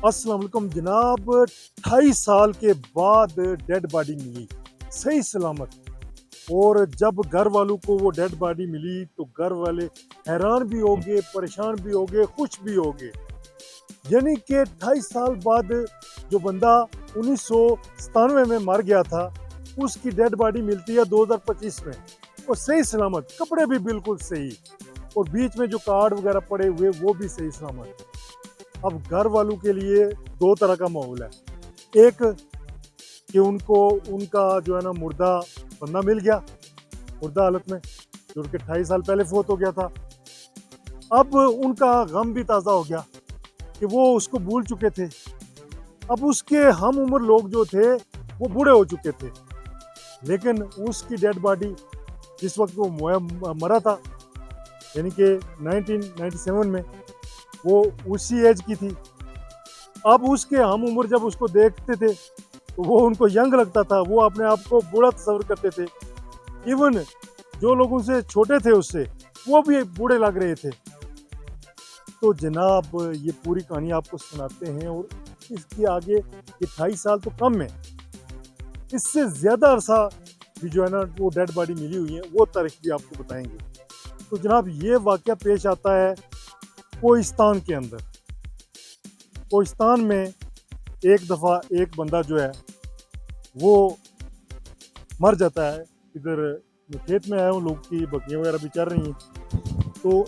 अस्सलाम वालेकुम जनाब। 28 साल के बाद डेड बॉडी मिली सही सलामत। और जब घर वालों को वो डेड बॉडी मिली तो घर वाले हैरान भी हो गए, परेशान भी हो गए, खुश भी हो गए। यानी कि 28 साल बाद जो बंदा 1997 में मर गया था उसकी डेड बॉडी मिलती है 2025 में, और सही सलामत, कपड़े भी बिल्कुल सही, और बीच में जो कार्ड वगैरह पड़े हुए वो भी सही सलामत। अब घर वालों के लिए दो तरह का माहौल है। एक कि उनको उनका जो है ना मुर्दा बंदा मिल गया, मुर्दा हालत में, जो उनके 28 साल पहले फोत हो गया था। अब उनका गम भी ताज़ा हो गया कि वो उसको भूल चुके थे। अब उसके हम उम्र लोग जो थे वो बूढ़े हो चुके थे, लेकिन उसकी डेड बॉडी जिस वक्त वो मरा था, यानी कि 1997 में, वो उसी एज की थी। अब उसके हम उम्र जब उसको देखते थे तो वो उनको यंग लगता था, वो अपने आप को बूढ़ा तस्वर करते थे। इवन जो लोग उनसे छोटे थे उससे, वो भी बूढ़े लग रहे थे। तो जनाब ये पूरी कहानी आपको सुनाते हैं, और इसके आगे ये 28 साल तो कम है, इससे ज़्यादा अरसा भी जो है ना वो डेड बॉडी मिली हुई है, वो तारीख भी आपको बताएंगे। तो जनाब ये वाक़या पेश आता है कोहिस्तान के अंदर। कोहिस्तान में एक दफ़ा एक बंदा जो है वो मर जाता है। इधर मैं खेत में आया हूँ, लोग की बकरियाँ वगैरह भी चल रही हैं, तो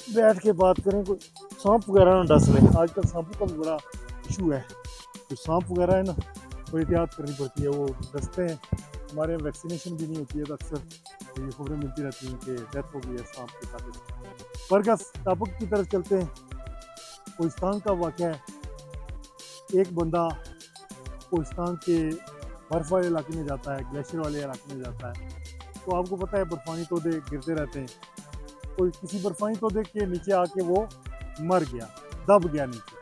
बैठ के बात करें, कोई सांप वगैरह ना डस ले। आजकल सांपों का भी बड़ा इशू है, तो सांप वगैरह है ना, तो एहतियात करनी पड़ती है, वो डसते हैं। हमारे यहाँ वैक्सीनेशन भी नहीं होती है, तो अक्सर ये खबरें मिलती रहती हैं कि डेथ हो गई है सांप के काटने से। पर का टॉपिक की तरफ चलते हैं। कोहिस्तान का वाक़या है, एक बंदा कोहिस्तान के बर्फ़ वाले इलाके में जाता है, ग्लेशियर वाले इलाके में जाता है। तो आपको पता है बर्फ़ानी तोदे गिरते रहते हैं, कोई किसी बर्फ़ानी तोदे के नीचे आके वो मर गया, दब गया नीचे।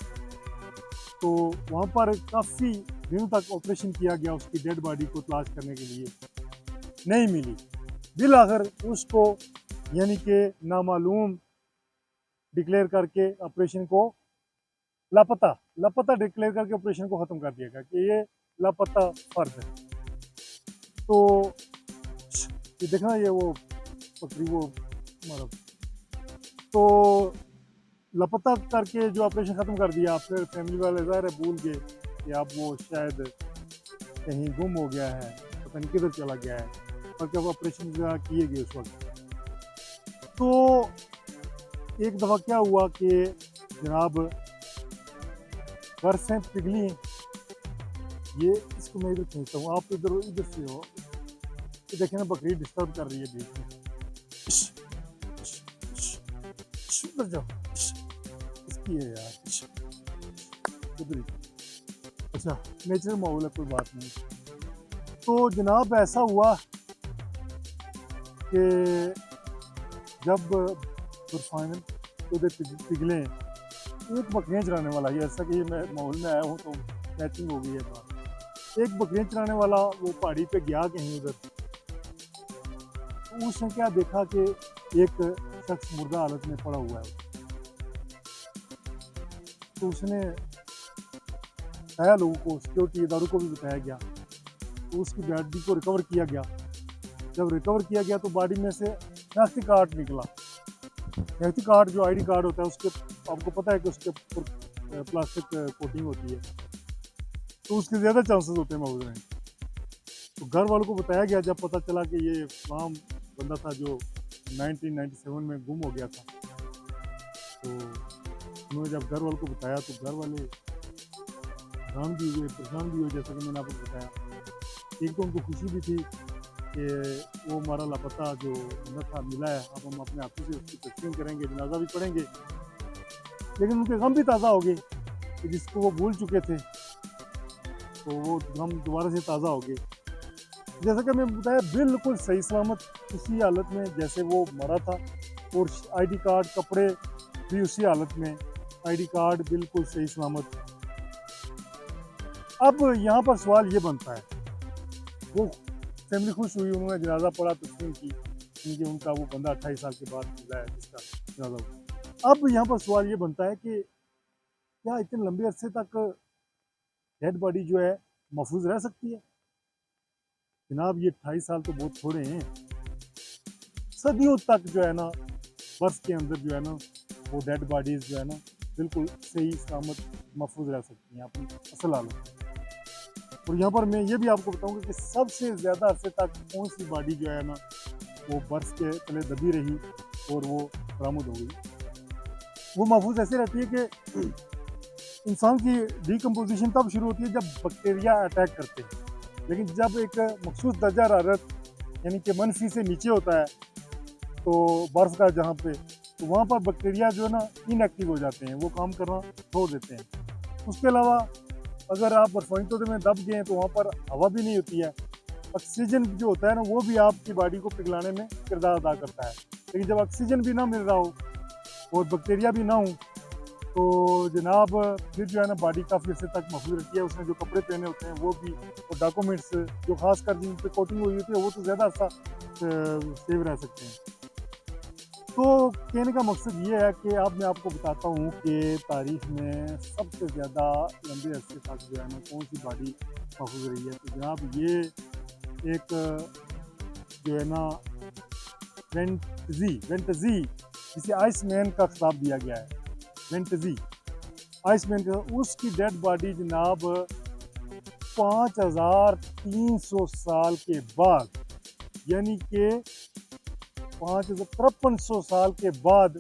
तो वहाँ पर काफ़ी दिनों तक ऑपरेशन किया गया उसकी डेड बॉडी को तलाश करने के लिए, नहीं मिली। बिल आखिर उसको यानी कि नामालूम डिक्लेयर करके ऑपरेशन को लापता लापता डिक्लेयर करके ऑपरेशन को ख़त्म कर दिया गया कि ये लापता फर्द है। तो ये देखना, ये वो बकरी वो मारा, तो लापता करके जो ऑपरेशन ख़त्म कर दिया, फिर फैमिली वाले ज़ाहिर है भूल गए कि अब वो शायद कहीं गुम हो गया है, पता नहीं किधर चला गया है। और जब ऑपरेशन किए गए उस वक्त, तो एक दफ़ा क्या हुआ कि जनाब बरसें पिघली। ये इसको मैं इधर खींचता हूँ, आप इधर इधर से हो, तो देखें ना बकरी डिस्टर्ब कर रही है बीच में। उधर जाओ, इसकी है यार, उधर ही। अच्छा, नेचुरल माहौल है, कोई बात नहीं। तो जनाब ऐसा हुआ कि जब बर्फानी तोदे पिघले, एक बकरियाँ चराने वाला, ये ऐसा कि मैं माहौल में आया हूँ तो मैचिंग हो गई है बात। एक बकरियाँ चराने वाला वो पहाड़ी पे गया कहीं उधर, तो उसने क्या देखा कि एक शख्स मुर्दा हालत में पड़ा हुआ है। तो उसने बताया लोगों को, सिक्योरिटी इदारों को भी बताया गया, तो उसकी बॉडी को रिकवर किया गया। जब रिकवर किया गया तो बॉडी में से शनाख्ती कार्ड निकला। शनाख्ती कार्ड जो आईडी कार्ड होता है, उसके आपको पता है कि उसके ऊपर प्लास्टिक कोटिंग होती है, तो उसके ज़्यादा चांसेस होते हैं मौजूद रहने। तो घर वालों को बताया गया, जब पता चला कि ये वहाँ बंदा था जो 1997 में गुम हो गया था, तो उन्होंने जब घर वालों को बताया तो घर वाले हैरान भी हुए, परेशान भी हुए, जैसा कि मैंने आपको बताया। एक तो उनको खुशी भी थी कि वो हमारा लापता जो बंदा था मिला है, अब हम अपने हाथों से उसकी तस्लीम करेंगे, जनाजा भी पढ़ेंगे। लेकिन उनके गम भी ताज़ा हो गए कि जिसको वो भूल चुके थे, तो वो गम दोबारा से ताज़ा हो गए। जैसा कि मैं बताया, बिल्कुल सही सलामत उसी हालत में जैसे वो मरा था, और आईडी कार्ड, कपड़े भी उसी हालत में, आईडी कार्ड बिल्कुल सही सलामत। अब यहाँ पर सवाल ये बनता है, वो फैमिली खुश हुई, उन्होंने जनाजा पढ़ा, तस्लीम की, क्योंकि उनका वो बंदा 28 साल के बाद मिला है जिसका जनाजा हुआ। अब यहाँ पर सवाल ये बनता है कि क्या इतने लंबे अरसे तक डेड बॉडी जो है महफूज रह सकती है? जनाब ये 28 साल तो बहुत थोड़े हैं। सदियों तक जो है ना बर्फ के अंदर जो है ना वो डेड बॉडीज जो है ना बिल्कुल सही सलामत महफूज रह सकती हैं अपनी असल हालत में। और यहाँ पर मैं ये भी आपको बताऊंगा कि सबसे ज़्यादा अरसे तक कौन सी बॉडी जो है ना वो बर्फ के तले दबी रही और वो बरामद हो गई। वो महफूज ऐसे रहती है कि इंसान की डिकम्पोजिशन तब शुरू होती है जब बैक्टीरिया अटैक करते हैं, लेकिन जब एक मखसूस दर्जा हरारत यानी कि -, से नीचे होता है तो बर्फ़ का जहाँ पे, तो वहाँ पर बैक्टीरिया जो है ना इनएक्टिव हो जाते हैं, वो काम करना छोड़ देते हैं। उसके अलावा अगर आप बर्फानी तोड़े में दब गए हैं तो वहाँ पर हवा भी नहीं होती है, ऑक्सीजन जो होता है ना वो भी आपकी बॉडी को पिघलाने में किरदार अदा करता है। लेकिन जब ऑक्सीजन भी ना मिल रहा हो और बैक्टीरिया भी ना हो तो जनाब फिर जो है ना बॉडी काफ़ी अर्से तक महफूज रहती है। उसने जो कपड़े पहने होते हैं वो भी, और डॉक्यूमेंट्स जो खासकर जिन पर कोटिंग हुई होती है वो तो ज़्यादा अर्सा सेव रह सकते हैं। तो कहने का मकसद ये है कि अब मैं आपको बताता हूँ कि तारीख में सबसे ज़्यादा लंबे अरसे तक जो है ना कौन सी बॉडी महफूज रही है। तो जनाब ये एक जो है ना वेंटजी जिसे आइस मैन का खिताब दिया गया है, वेंटजी आइस मैन का, उसकी डेड बॉडी जनाब 5300 साल के बाद, यानी कि 5300 साल के बाद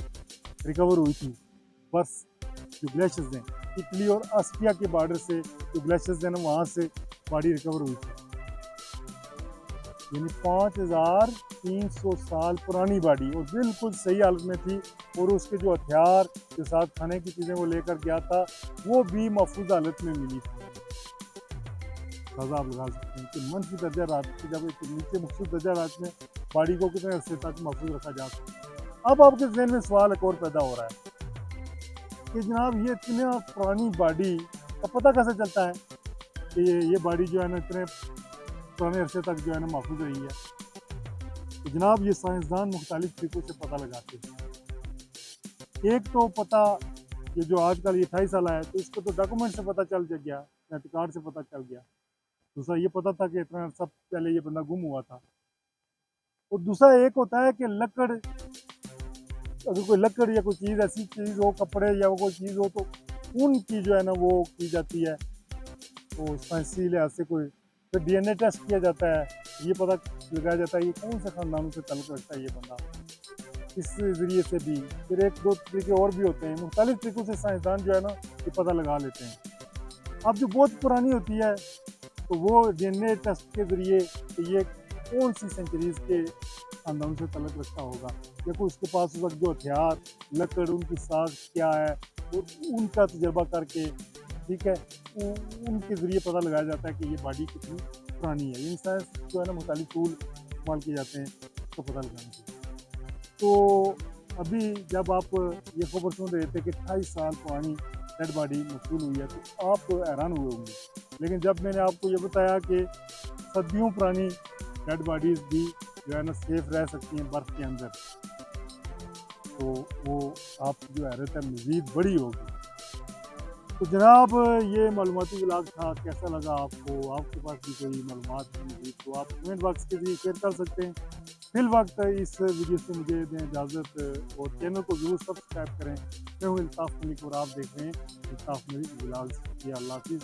रिकवर हुई थी। बस जो ग्लेशियर्स हैं इटली और ऑस्ट्रिया के बॉर्डर से जो ग्लेशियर्स हैं ना वहाँ से बॉडी रिकवर हुई थी, यानी 5300 साल पुरानी बॉडी और बिल्कुल सही हालत में थी। और उसके जो हथियार जो साथ खाने की चीज़ें वो लेकर गया था वो भी महफूज हालत में मिली थी। अंदाजा आप लगा सकते हैं कि -, दर्जा रात की जब एक नीचे मखसूस दर्जा रात में बॉडी को कितने अरसे तक महफूज रखा जा सकता है। अब आपके जहन में सवाल एक और पैदा हो रहा है कि जनाब ये इतनी पुरानी बॉडी का पता कैसे चलता है कि ये बॉडी जो है ना इतने पुराने अरसे तक जो है ना महफूज रही है। तो जनाब ये साइंसदान मुख्तलिफ तरीक़ों से पता लगाते हैं। एक तो पता ये जो आजकल ये 28 साल है तो इसको तो डॉक्यूमेंट से पता चल गया, एहतिकाद से पता चल गया। दूसरा ये पता था कि इतना अर्सा पहले ये बंदा गुम हुआ था। और दूसरा एक होता है कि लकड़, अगर कोई लकड़ या कोई चीज़ ऐसी चीज़ हो, कपड़े या कोई चीज़ हो तो उनकी जो है ना वो की जाती है, तो साइंसी लिहाज से कोई फिर DNA टेस्ट किया जाता है, ये पता लगाया जाता है ये कौन से ख़ानदानों से ताल्लुक़ रखता है ये बंदा। इस ज़रिए से भी फिर एक दो तरीके और भी होते हैं, मुख्तलिफ तरीक़ों से साइंसदान जो है ना ये पता लगा लेते हैं। अब जो बहुत पुरानी होती है तो वो DNA टेस्ट के ज़रिए ये कौन सी सेंचुरीज़ के ख़ानदानों से ताल्लुक़ रखता होगा, या कोई उसके पास उस वक्त जो हथियार, लकड़, उनकी साख क्या है और उनका तजर्बा करके, ठीक है, उनके ज़रिए पता लगाया जाता है कि ये बॉडी कितनी पुरानी है। इन साइंस जो है ना मुख्तलिफ टूल इस्तेमाल किए जाते हैं उसको पता लगाने के लिए। तो अभी जब आप ये खबर सुन रहे थे कि 28 साल पुरानी डेड बॉडी मौसूल हुई है तो आप हैरान हुए होंगे, लेकिन जब मैंने आपको ये बताया कि सदियों पुरानी डेड बॉडीज़ भी जो है ना सेफ रह सकती हैं बर्फ़ के अंदर, तो वो आपकी जो हैरत है मज़ीद बड़ी होगी। तो जनाब ये मालूमाती व्लॉग था, कैसा लगा आपको? आपके पास भी कोई मालूमात है तो आप कमेंट बॉक्स के ज़रिए शेयर कर सकते हैं। फिल वक्त इस वीडियो से मुझे दें इजाज़त और चैनल को ज़रूर सब्सक्राइब करें। मैं हूँ अल्ताफ़ मलिक और आप देख रहे हैं अल्ताफ़ मलिक व्लॉग्स। अल्लाह हाफ़िज़।